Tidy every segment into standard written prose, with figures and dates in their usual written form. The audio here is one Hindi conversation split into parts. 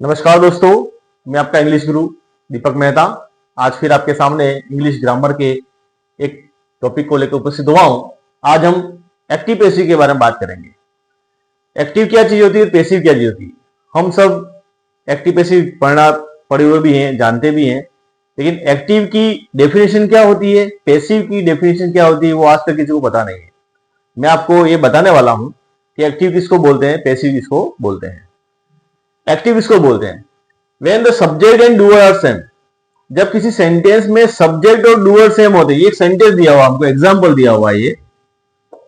नमस्कार दोस्तों, मैं आपका इंग्लिश गुरु दीपक मेहता आज फिर आपके सामने इंग्लिश ग्रामर के एक टॉपिक को लेकर उपस्थित हुआ हूं। आज हम एक्टिव पैसिव के बारे में बात करेंगे। एक्टिव क्या चीज होती है, पैसिव क्या चीज होती है। हम सब एक्टिव पैसिव पढ़े हुए भी हैं, जानते भी हैं, लेकिन एक्टिव की डेफिनेशन क्या होती है, पैसिव की डेफिनेशन क्या होती है, वो आज तक किसी को पता नहीं है। मैं आपको ये बताने वाला हूं कि एक्टिव किसको बोलते हैं, पैसिव किसको बोलते हैं। एक्टिव किसको बोलते हैं? When the subject and doer are same, जब किसी सेंटेंस में सब्जेक्ट और डूअर सेम होते हैं। ये एक सेंटेंस दिया हुआ, हमको एग्जांपल दिया हुआ है। ये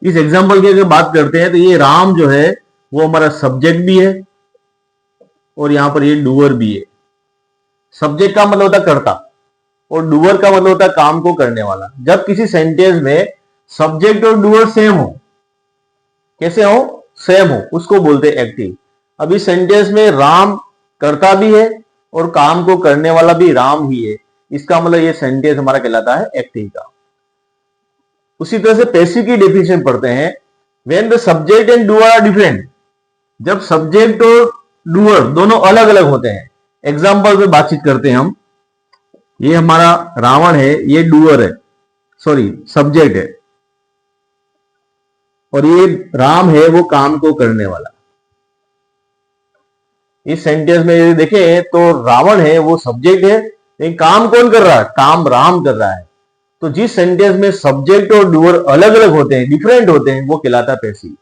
इस एग्जांपल की अगर बात करते हैं तो ये राम जो है वो हमारा सब्जेक्ट भी है और यहां पर ये डूअर भी है। सब्जेक्ट का मतलब होता है कर्ता और डूअर का मतलब होता है काम को करने वाला। जब किसी सेंटेंस में सब्जेक्ट और डूअर सेम हो, कैसे हो, सेम हो, उसको बोलते हैं एक्टिव। अब इस सेंटेंस में राम करता भी है और काम को करने वाला भी राम ही है, इसका मतलब ये सेंटेंस हमारा कहलाता है एक्टिव का। उसी तरह से पैसिव की डेफिनेशन पढ़ते हैं। When the subject and doer are different, जब सब्जेक्ट और डूअर दोनों अलग अलग होते हैं। एग्जांपल पे बातचीत करते हैं हम। ये हमारा रावण है, ये डूअर है, सॉरी सब्जेक्ट है, और ये राम है, वो काम को करने वाला। इस सेंटेंस में यदि देखें तो रावण है वो सब्जेक्ट है, लेकिन काम कौन कर रहा है, काम राम कर रहा है। तो जिस सेंटेंस में सब्जेक्ट और डूअर अलग अलग होते हैं, डिफरेंट होते हैं, वो कहलाता है पैसिव।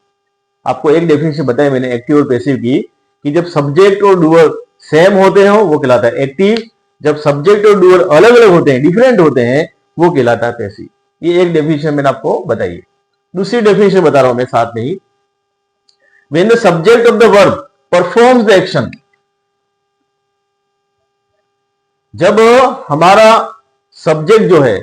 आपको एक डेफिनेशन बताई मैंने एक्टिव और पैसिव की, कि जब सब्जेक्ट और डूअर सेम होते हो वो कहलाता है एक्टिव, जब सब्जेक्ट और डूअर अलग अलग होते हैं, डिफरेंट होते हैं, वो कहलाता है पैसिव। ये एक डेफिनेशन मैंने आपको बताई। दूसरी डेफिनेशन बता रहा हूं मैं साथ में ही। When the subject of the verb performs the action, जब हमारा सब्जेक्ट जो है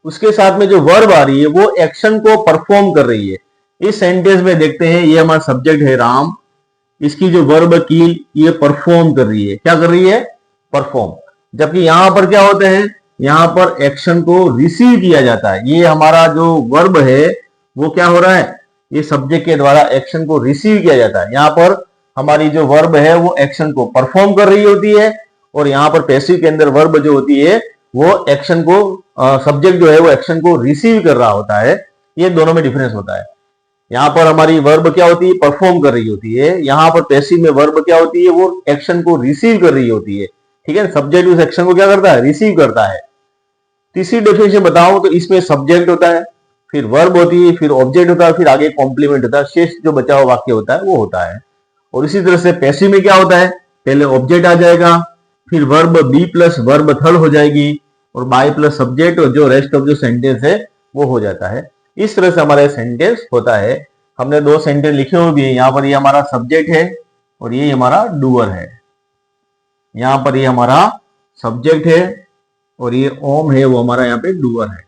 उसके साथ में जो वर्ब आ रही है वो एक्शन को परफॉर्म कर रही है। इस सेंटेंस में देखते हैं, ये हमारा सब्जेक्ट है राम, इसकी जो वर्ब कील ये परफॉर्म कर रही है। क्या कर रही है? परफॉर्म। जबकि यहां पर क्या होता है, यहां पर एक्शन को रिसीव किया जाता है। ये हमारा जो वर्ब है वो क्या हो रहा है, ये सब्जेक्ट के द्वारा एक्शन को रिसीव किया जाता है। यहां पर हमारी जो वर्ब है वो एक्शन को परफॉर्म कर रही होती है, और यहां पर पैसिव के अंदर वर्ब जो होती है वो एक्शन को, सब्जेक्ट जो है वो एक्शन को रिसीव कर रहा होता है। ये दोनों में डिफरेंस होता है। यहां पर हमारी वर्ब क्या होती है, परफॉर्म कर रही होती है। यहां पर पैसिव में वर्ब क्या होती है, वो एक्शन को रिसीव कर रही होती है। ठीक है, सब्जेक्ट उस एक्शन को क्या करता है, रिसीव करता है। तीसरी डेफिनेशन बताऊं तो इसमें सब्जेक्ट होता है, फिर वर्ब होती है, फिर ऑब्जेक्ट होता है, फिर आगे कॉम्प्लीमेंट होता है, शेष जो बचा हुआ वाक्य होता है वो होता है। और इसी तरह से पैसिव में क्या होता है, पहले ऑब्जेक्ट आ जाएगा, फिर verb B plus verb third हो जाएगी, और बाय प्लस सब्जेक्ट, और जो रेस्ट ऑफ जो सेंटेंस है वो हो जाता है। इस तरह से हमारा सेंटेंस होता है। हमने दो सेंटेंस लिखे हुए भी है। यहाँ पर ये हमारा सब्जेक्ट है और ये हमारा डूअर है। यहाँ पर ये हमारा सब्जेक्ट है और ये ओम है, वो हमारा यहाँ पे डूअर है।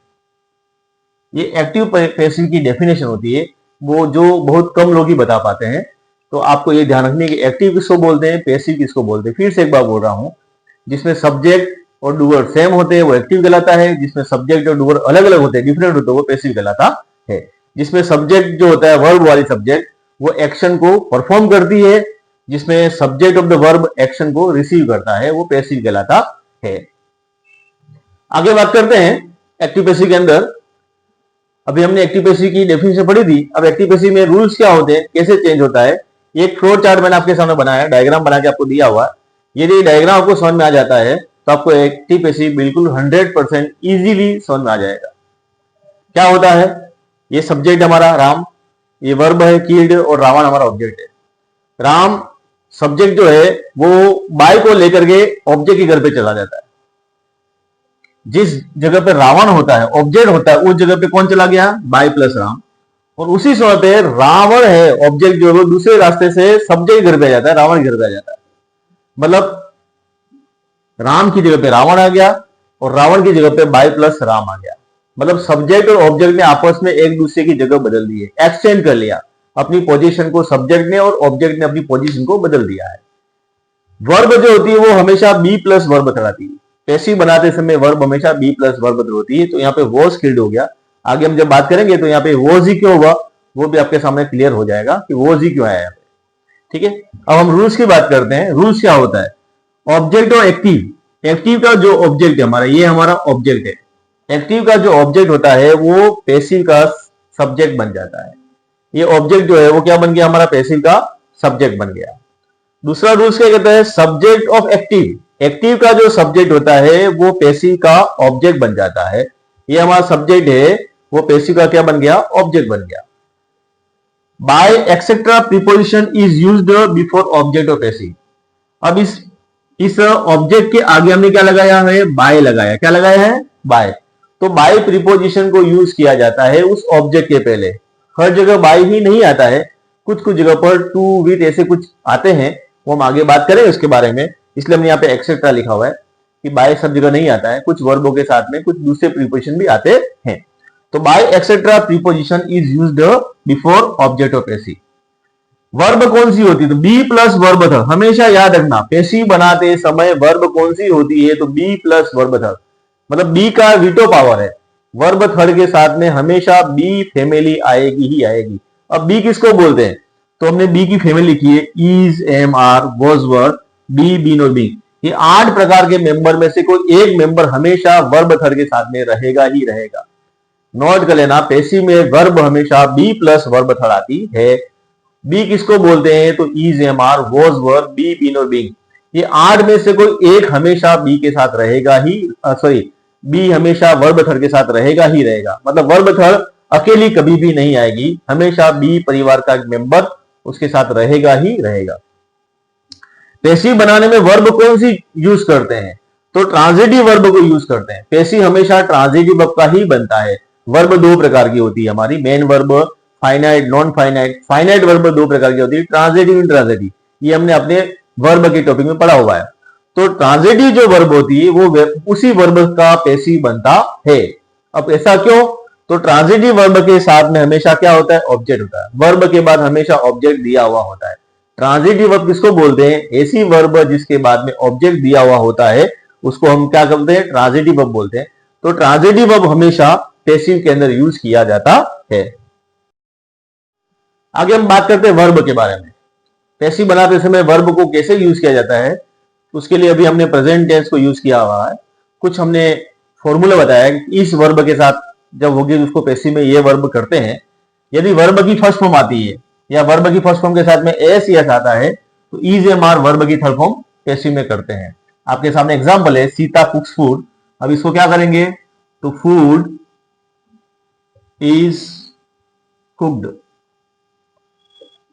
ये एक्टिव पैसिव की डेफिनेशन होती है, वो जो बहुत कम लोग ही बता पाते हैं। तो आपको ये ध्यान रखने की एक्टिव किसको बोलते हैं, पैसिव किसको बोलते हैं। फिर से एक बार बोल रहा हूं, जिसमें सब्जेक्ट और डूअर सेम होते हैं वो एक्टिव कहलाता है, जिसमें सब्जेक्ट और डूअर अलग अलग होते हैं, डिफरेंट होते हैं, वो पैसिव कहलाता है। जिसमें सब्जेक्ट जो होता है वर्ब वाली सब्जेक्ट, वो एक्शन को परफॉर्म करती है, जिसमें subject of the verb action को रिसीव करता है, वो पैसिव कहलाता है। आगे बात करते हैं एक्टिव पैसिव के अंदर। अभी हमने एक्टिव पैसिव की डेफिनेशन पढ़ी थी। अब एक्टिव पैसिव में रूल्स क्या होते हैं, कैसे चेंज होता है। एक फ्लो चार्ट मैंने आपके सामने बनाया, डायग्राम बना के आपको दिया हुआ। यदि डायग्राम आपको समझ में आ जाता है तो आपको एक्टिव पैसिव बिल्कुल 100% इजीली समझ में आ जाएगा। क्या होता है, ये सब्जेक्ट हमारा राम, ये वर्ब है कील्ड, और रावण हमारा ऑब्जेक्ट है। राम सब्जेक्ट जो है वो बाय को लेकर के ऑब्जेक्ट के घर पे चला जाता है। जिस जगह पे रावण होता है, ऑब्जेक्ट होता है, उस जगह पे कौन चला गया, बाय प्लस राम। और उसी समय पे रावण है ऑब्जेक्ट जो है वो दूसरे रास्ते से सब्जेक्ट घर पे जाता है, रावण घर पे आ जाता है। मतलब राम की जगह पे रावण आ गया और रावण की जगह पे बाय प्लस राम आ गया। मतलब सब्जेक्ट और ऑब्जेक्ट ने आपस में एक दूसरे की जगह बदल दी है, एक्सचेंज कर लिया अपनी पोजीशन को। सब्जेक्ट ने और ऑब्जेक्ट ने अपनी पोजीशन को बदल दिया है। वर्ब जो होती है वो हमेशा बी प्लस वर्ब कराती है। पैसिव बनाते समय वर्ब हमेशा बी प्लस वर्ब होती है। तो यहाँ पे वॉज किल्ड हो गया। आगे हम जब बात करेंगे तो यहाँ पे वॉज ही क्यों हुआ वो भी आपके सामने क्लियर हो जाएगा कि वॉज ही क्यों आया। ठीक है, अब हम रूल्स की बात करते हैं। रूल्स क्या होता है, ऑब्जेक्ट और एक्टिव। एक्टिव का जो ऑब्जेक्ट है हमारा, ये हमारा ऑब्जेक्ट है। एक्टिव का जो ऑब्जेक्ट होता है वो पैसिव का सब्जेक्ट बन जाता है। ये ऑब्जेक्ट जो है वो क्या बन गया, हमारा पैसिव का सब्जेक्ट बन गया। दूसरा रूल्स क्या कहता है, सब्जेक्ट ऑफ एक्टिव। एक्टिव का जो सब्जेक्ट होता है वो पैसिव का ऑब्जेक्ट बन जाता है। ये हमारा सब्जेक्ट है, वो पैसिव का क्या बन गया, ऑब्जेक्ट बन गया। By etcetera preposition is used before object of passive. अब इस ऑब्जेक्ट के आगे हमने क्या लगाया है, बाय लगाया। क्या लगाया है, बाय। तो बाय प्रीपोजिशन को यूज किया जाता है उस ऑब्जेक्ट के पहले। हर जगह बाय ही नहीं आता है, कुछ कुछ जगह पर टू, विथ ऐसे कुछ आते हैं, वो हम आगे बात करें उसके बारे में। इसलिए हमने यहाँ पे एक्सेट्रा लिखा हुआ है कि बाय सब जगह नहीं आता है, कुछ वर्बों के साथ में कुछ दूसरे प्रीपोजिशन भी आते हैं। तो by etcetera preposition is used before object of passive. Verb कौन सी होती है, तो बी प्लस वर्ब थर्ड। हमेशा याद रखना, पैसिव बनाते समय वर्ब कौन सी होती है, तो बी प्लस वर्ब थर्ड। मतलब बी का वीटो पावर है, वर्ब थर्ड के साथ में हमेशा बी फैमिली आएगी ही आएगी। अब बी किसको बोलते हैं, तो हमने बी की फैमिली लिखी है, is, am, are, was, were, be, been और बी। ये 8 प्रकार के मेंबर में से कोई एक मेंबर हमेशा वर्ब थर्ड के साथ में रहेगा ही रहेगा। नोट कर लेना, पैसिव में वर्ब हमेशा बी प्लस वर्ब थर्ड आती है। बी किसको बोलते हैं, तो is, am, are, was, were, be, been और बीइंग। ये 8 में से कोई एक हमेशा बी के साथ रहेगा ही, सॉरी, बी हमेशा वर्ब थर्ड के साथ रहेगा ही रहेगा। मतलब वर्ब थर्ड अकेली कभी भी नहीं आएगी, हमेशा बी परिवार का एक मेंबर उसके साथ रहेगा ही रहेगा। पैसिव बनाने में वर्ब कौन सी यूज करते हैं, तो ट्रांजिटिव वर्ब को यूज करते हैं। पैसिव हमेशा ट्रांजिटिव वर्ब का ही बनता है। वर्ब 2 प्रकार की होती है हमारी, main verb, finite, non finite. Finite verb 2 प्रकार की होती है, ट्रांजिटिव, इंट्रांजिटिव। ये हमने अपने वर्ब के टॉपिक में पढ़ा हुआ है। तो ट्रांजिटिव जो वर्ब होती है वो उसी वर्ब का पैसिव बनता है। अब ऐसा क्यों, तो ट्रांजिटिव वर्ब के साथ में हमेशा क्या होता है, ऑब्जेक्ट होता है। वर्ब के बाद हमेशा ऑब्जेक्ट दिया हुआ होता है। ट्रांजिटिव वर्ब किसको बोलते हैं, ऐसी वर्ब जिसके बाद में ऑब्जेक्ट दिया हुआ होता है उसको हम क्या करते हैं, ट्रांजिटिव वर्ब बोलते हैं। तो ट्रांजिटिव वर्ब हमेशा पैसिव के अंदर यूज किया जाता है। आगे हम बात करते हैं वर्ब के बारे में। पैसिव बनाते समय वर्ब को कैसे यूज किया जाता है, उसके लिए अभी हमने प्रेजेंट टेंस को यूज किया हुआ है। कुछ हमने फॉर्मूला बताया कि इस वर्ब के साथ जब होगी उसको पैसिव में ये वर्ब करते हैं। यदि वर्ब की फर्स्ट फॉर्म आती है या वर्ब की फर्स्ट फॉर्म के साथ में एस या आता है तो इज, एम, आर वर्ब की थर्ड फॉर्म पैसिव में करते हैं। आपके सामने एग्जांपल है, सीता कुक्स फूड। अब इसको क्या करेंगे, तो food is cooked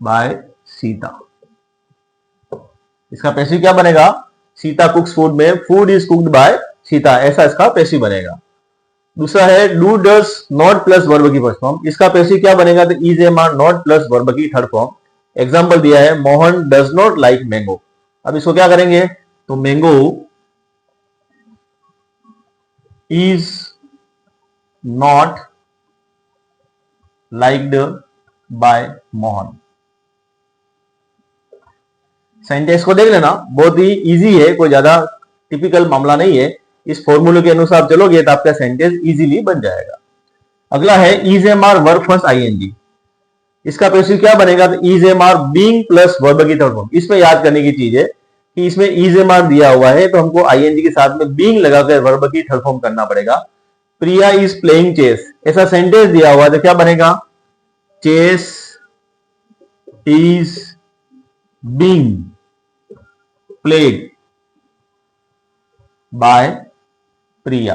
by Sita. इसका पैसिव क्या बनेगा, सीता कुक्स फूड में food is cooked by Sita, ऐसा इसका पैसिव बनेगा। दूसरा है do does not plus verb की फर्स्ट फॉर्म। इसका पैसिव क्या बनेगा, तो is, am, are, not plus verb की थर्ड फॉर्म। एग्जांपल दिया है, Mohan does not like mango. अब इसको क्या करेंगे, तो mango is not liked by Mohan. Sentence को देख लेना, बहुत ही इजी है, कोई ज्यादा टिपिकल मामला नहीं है। इस फॉर्मूले के अनुसार चलोगे तो आपका सेंटेंस इजीली बन जाएगा। अगला है is, am, are, verb first ING. इसका पैसिव क्या बनेगा, तो is, am, are, being plus verb की थर्ड फॉर्म। इसमें याद करने की चीज है कि इसमें इज, एम, आर दिया हुआ है तो हमको आईएनजी के साथ में बीइंग लगाकर वर्ब की थर्ड फॉर्म करना पड़ेगा। प्रिया इज प्लेइंग चेस, ऐसा सेंटेंस दिया हुआ है तो क्या बनेगा, chess is being played by Priya.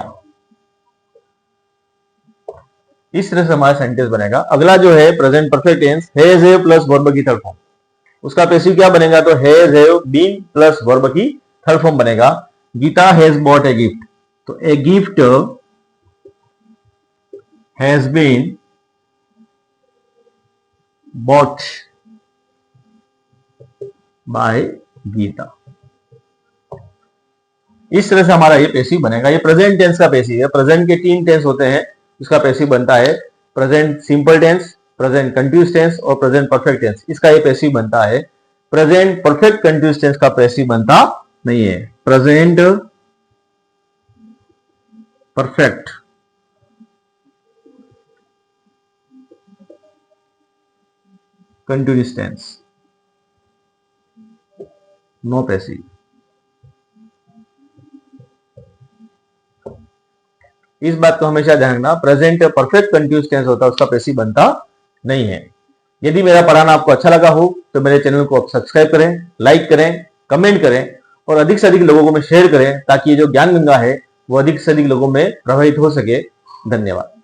इस तरह से हमारा सेंटेंस बनेगा। अगला जो है present perfect tense, has, have plus verb की थर्ड फॉर्म। उसका पैसिव क्या बनेगा, तो has, have, been plus verb की थर्ड फॉर्म बनेगा। Geeta has bought a gift, तो a gift has been bought by Geeta. इस तरह से हमारा ये पैसिव बनेगा। ये प्रेजेंट टेंस का पैसिव है। प्रेजेंट के 3 टेंस होते हैं, इसका पैसिव बनता है present simple tense, present continuous tense और प्रेजेंट परफेक्ट टेंस। इसका ये पैसिव बनता है। प्रेजेंट परफेक्ट कंटिन्यूअस टेंस का पैसिव बनता नहीं है। Present perfect continuous tense no passive. इस बात को हमेशा ध्यान रखना, प्रेजेंट परफेक्ट कंटिन्यूअस टेंस होता है उसका पैसिव बनता नहीं है। यदि मेरा पढ़ाना आपको अच्छा लगा हो तो मेरे चैनल को आप सब्सक्राइब करें, लाइक करें, कमेंट करें और अधिक से अधिक लोगों में शेयर करें ताकि ये जो ज्ञान गंगा है वो अधिक से अधिक लोगों में प्रभावित हो सके। धन्यवाद।